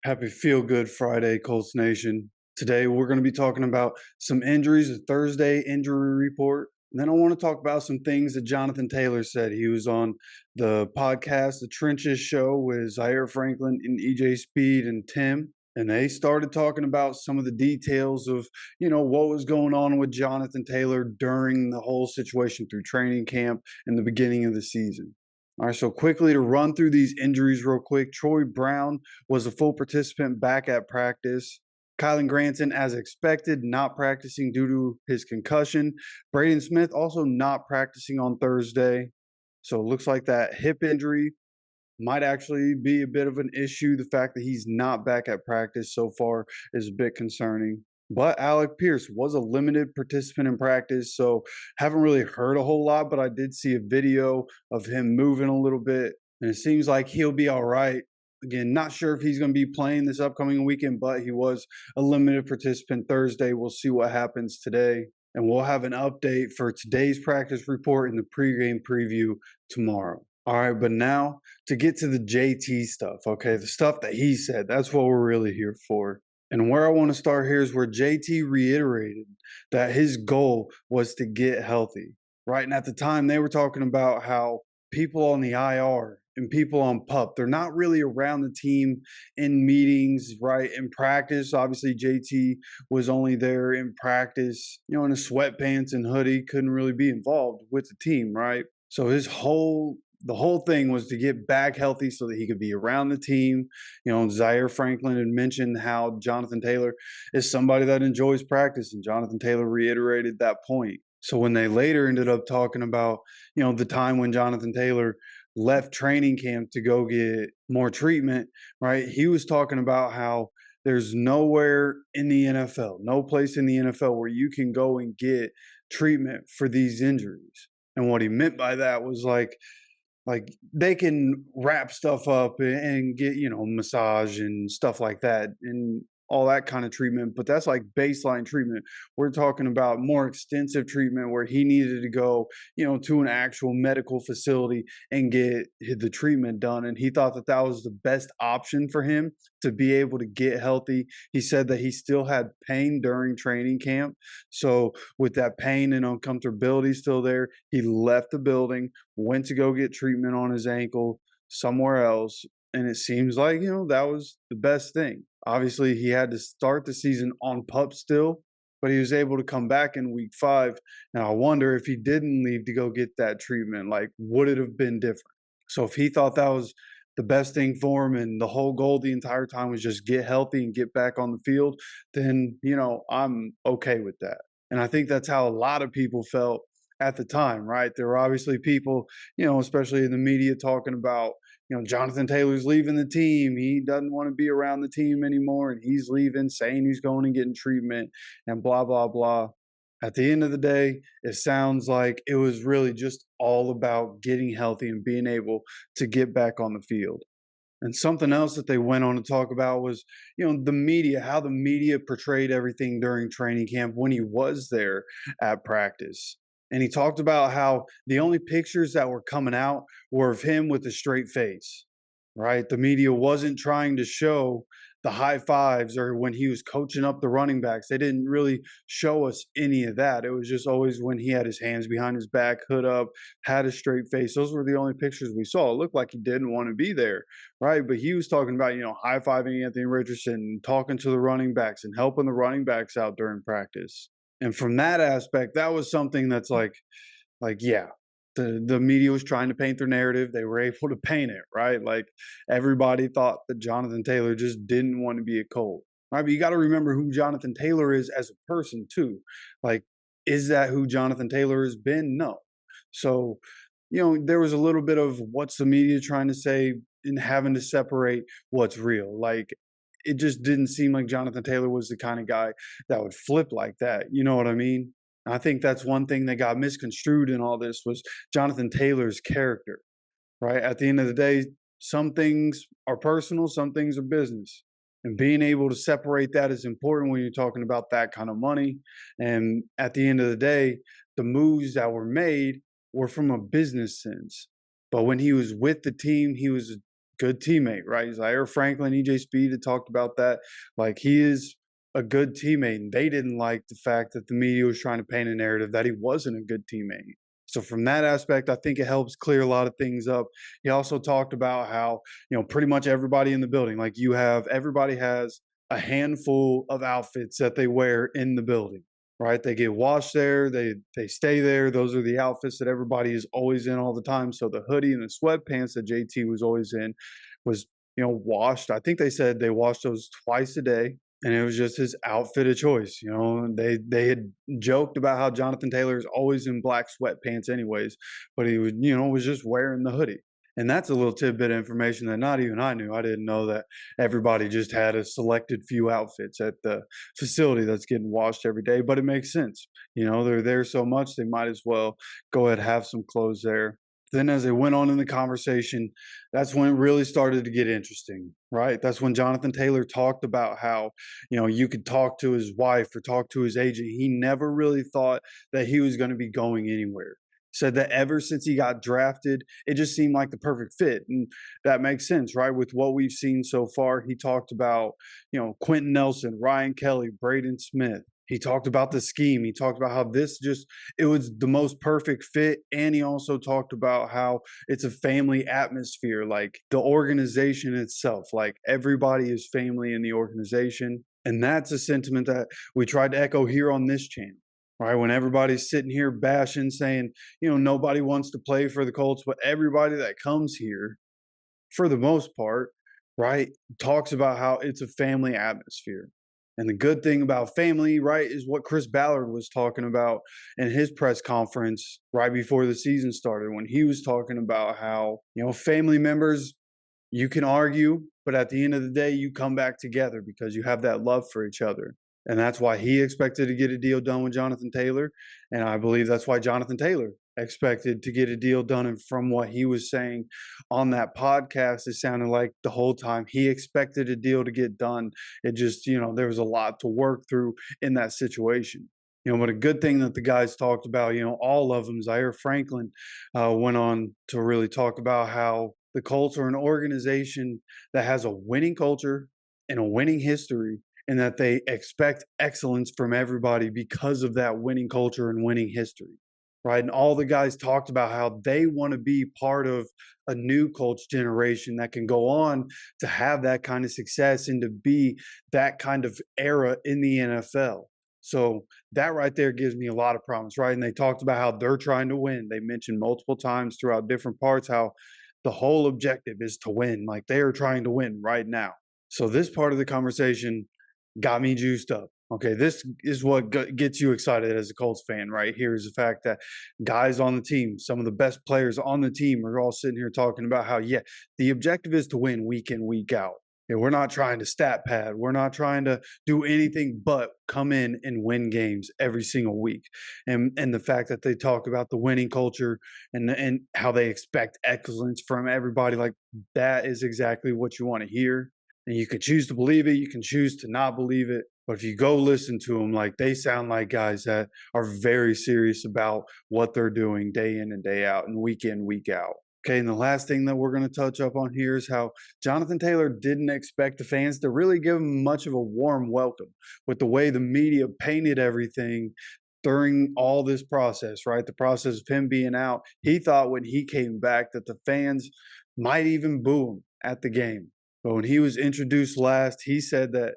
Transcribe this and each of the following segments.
Happy Feel Good Friday, Colts Nation. Today we're going to be talking about some injuries, a Thursday injury report. And then I want to talk about some things that Jonathan Taylor said. He was on the podcast, The Trenches Show, with Zaire Franklin and EJ Speed and Tim. And they started talking about some of the details of, what was going on with Jonathan Taylor during the whole situation through training camp and the beginning of the season. All right, so quickly to run through these injuries real quick. Troy Brown was a full participant back at practice. Kylan Granson, as expected, not practicing due to his concussion. Braden Smith also not practicing on Thursday. So it looks like that hip injury might actually be a bit of an issue. The fact that he's not back at practice so far is a bit concerning. But Alec Pierce was a limited participant in practice, so haven't really heard a whole lot, but I did see a video of him moving a little bit, and it seems like he'll be all right. Again, not sure if he's going to be playing this upcoming weekend, but he was a limited participant Thursday. We'll see what happens today, and we'll have an update for today's practice report and the pregame preview tomorrow. All right, but now to get to the JT stuff, okay, the stuff that he said, that's what we're really here for. And where I want to start here is where JT reiterated that his goal was to get healthy, right? And at the time, they were talking about how people on the IR and people on PUP, they're not really around the team in meetings, right? In practice, obviously, JT was only there in practice, in a sweatpants and hoodie, couldn't really be involved with the team, right? So the whole thing was to get back healthy so that he could be around the team. Zaire Franklin had mentioned how Jonathan Taylor is somebody that enjoys practice, and Jonathan Taylor reiterated that point. So when they later ended up talking about, the time when Jonathan Taylor left training camp to go get more treatment, right? He was talking about how there's nowhere in the NFL, no place in the NFL where you can go and get treatment for these injuries. And what he meant by that was like they can wrap stuff up and get massage and stuff like that and all that kind of treatment, but that's like baseline treatment. We're talking about more extensive treatment where he needed to go to an actual medical facility and get the treatment done, and he thought that that was the best option for him to be able to get healthy. He said that he still had pain during training camp, so with that pain and uncomfortability still there, he left the building, went to go get treatment on his ankle somewhere else. And it seems like, that was the best thing. Obviously, he had to start the season on PUP still, but he was able to come back in week 5. And I wonder if he didn't leave to go get that treatment, like, would it have been different? So if he thought that was the best thing for him and the whole goal the entire time was just get healthy and get back on the field, then, I'm okay with that. And I think that's how a lot of people felt at the time, right? There were obviously people, especially in the media talking about, Jonathan Taylor's leaving the team. He doesn't want to be around the team anymore, and he's leaving, saying he's going and getting treatment and blah, blah, blah. At the end of the day, it sounds like it was really just all about getting healthy and being able to get back on the field. And something else that they went on to talk about was, the media, how the media portrayed everything during training camp when he was there at practice. And he talked about how the only pictures that were coming out were of him with a straight face, right? The media wasn't trying to show the high fives or when he was coaching up the running backs. They didn't really show us any of that. It was just always when he had his hands behind his back, hood up, had a straight face. Those were the only pictures we saw. It looked like he didn't want to be there, right? But he was talking about, high fiving Anthony Richardson, talking to the running backs and helping the running backs out during practice. And from that aspect, that was something that's yeah, the media was trying to paint their narrative. They were able to paint it, right? Like everybody thought that Jonathan Taylor just didn't want to be a Colt, right? But you got to remember who Jonathan Taylor is as a person too. Like, is that who Jonathan Taylor has been? No. So, there was a little bit of what's the media trying to say and having to separate what's real. Like, it just didn't seem like Jonathan Taylor was the kind of guy that would flip like that. You know what I mean? I think that's one thing that got misconstrued in all this was Jonathan Taylor's character, right? At the end of the day, some things are personal, some things are business. And being able to separate that is important when you're talking about that kind of money. And at the end of the day, the moves that were made were from a business sense. But when he was with the team, he was good teammate, right? Zaire Franklin, EJ Speed had talked about that. Like, he is a good teammate. And they didn't like the fact that the media was trying to paint a narrative that he wasn't a good teammate. So from that aspect, I think it helps clear a lot of things up. He also talked about how, pretty much everybody in the building, like everybody has a handful of outfits that they wear in the building, right? They get washed there, they stay there. Those are the outfits that everybody is always in all the time. So the hoodie and the sweatpants that JT was always in was, washed. I think they said they washed those twice a day, and it was just his outfit of choice. They had joked about how Jonathan Taylor is always in black sweatpants anyways, but he was just wearing the hoodie. And that's a little tidbit of information that not even I knew. I didn't know that everybody just had a selected few outfits at the facility that's getting washed every day, but it makes sense. They're there so much, they might as well go ahead and have some clothes there. Then as they went on in the conversation, that's when it really started to get interesting, right? That's when Jonathan Taylor talked about how, you could talk to his wife or talk to his agent. He never really thought that he was going to be going anywhere. Said that ever since he got drafted, it just seemed like the perfect fit. And that makes sense, right? With what we've seen so far, he talked about, Quentin Nelson, Ryan Kelly, Braden Smith. He talked about the scheme. He talked about how it was the most perfect fit. And he also talked about how it's a family atmosphere, like the organization itself, like everybody is family in the organization. And that's a sentiment that we tried to echo here on this channel, right? When everybody's sitting here bashing, saying, nobody wants to play for the Colts, but everybody that comes here, for the most part, right, talks about how it's a family atmosphere. And the good thing about family, right, is what Chris Ballard was talking about in his press conference right before the season started, when he was talking about how, family members, you can argue, but at the end of the day, you come back together because you have that love for each other. And that's why he expected to get a deal done with Jonathan Taylor. And I believe that's why Jonathan Taylor expected to get a deal done. And from what he was saying on that podcast, it sounded like the whole time he expected a deal to get done. It just, there was a lot to work through in that situation. But a good thing that the guys talked about, all of them, Zaire Franklin went on to really talk about how the Colts are an organization that has a winning culture and a winning history, and that they expect excellence from everybody because of that winning culture and winning history, right? And all the guys talked about how they want to be part of a new Colts generation that can go on to have that kind of success and to be that kind of era in the NFL. So that right there gives me a lot of promise, right? And they talked about how they're trying to win. They mentioned multiple times throughout different parts how the whole objective is to win. Like, they are trying to win right now. So this part of the conversation got me juiced up. Okay, this is what gets you excited as a Colts fan, right? Here is the fact that guys on the team, some of the best players on the team, are all sitting here talking about how, yeah, the objective is to win week in, week out. And we're not trying to stat pad. We're not trying to do anything but come in and win games every single week. And the fact that they talk about the winning culture and how they expect excellence from everybody, like, that is exactly what you want to hear. And you can choose to believe it, you can choose to not believe it. But if you go listen to them, like, they sound like guys that are very serious about what they're doing day in and day out and week in, week out. Okay, and the last thing that we're going to touch up on here is how Jonathan Taylor didn't expect the fans to really give him much of a warm welcome with the way the media painted everything during all this process, right? The process of him being out. He thought when he came back that the fans might even boo him at the game. But when he was introduced last, he said that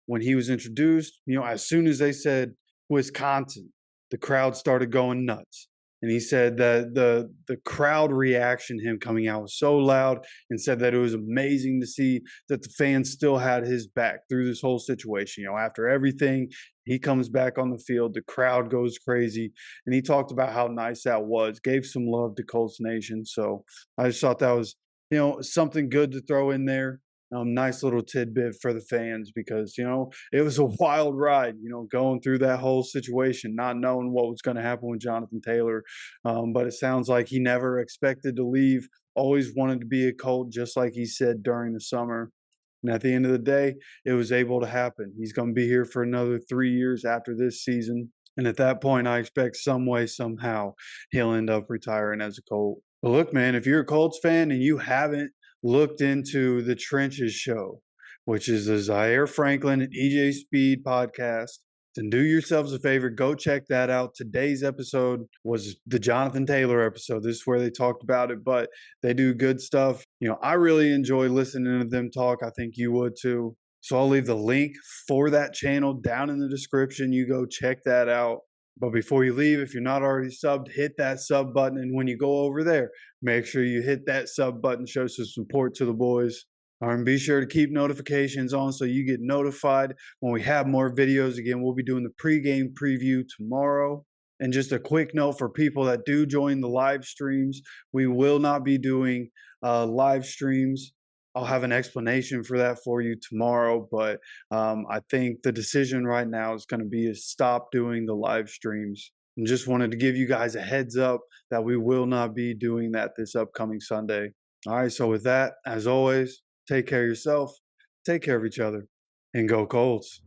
when he was introduced, as soon as they said Wisconsin, the crowd started going nuts. And he said that the crowd reaction, him coming out, was so loud, and said that it was amazing to see that the fans still had his back through this whole situation. After everything, he comes back on the field, the crowd goes crazy. And he talked about how nice that was, gave some love to Colts Nation. So I just thought that was, something good to throw in there. Nice little tidbit for the fans because, it was a wild ride, going through that whole situation, not knowing what was going to happen with Jonathan Taylor. But it sounds like he never expected to leave, always wanted to be a Colt, just like he said during the summer. And at the end of the day, it was able to happen. He's going to be here for another 3 years after this season. And at that point, I expect some way, somehow, he'll end up retiring as a Colt. But look, man, if you're a Colts fan and you haven't looked into the Trenches Show, which is the Zaire Franklin and EJ Speed podcast, then do yourselves a favor, go check that out. Today's episode was the Jonathan Taylor episode. This is where they talked about it, but they do good stuff. I really enjoy listening to them talk. I think you would too. So I'll leave the link for that channel down in the description. You go check that out. But before you leave, if you're not already subbed, hit that sub button. And when you go over there, make sure you hit that sub button, show some support to the boys. And be sure to keep notifications on so you get notified when we have more videos. Again, we'll be doing the pregame preview tomorrow. And just a quick note for people that do join the live streams, we will not be doing live streams. I'll have an explanation for that for you tomorrow, but I think the decision right now is going to be to stop doing the live streams. And just wanted to give you guys a heads up that we will not be doing that this upcoming Sunday. All right, so with that, as always, take care of yourself, take care of each other, and go Colts.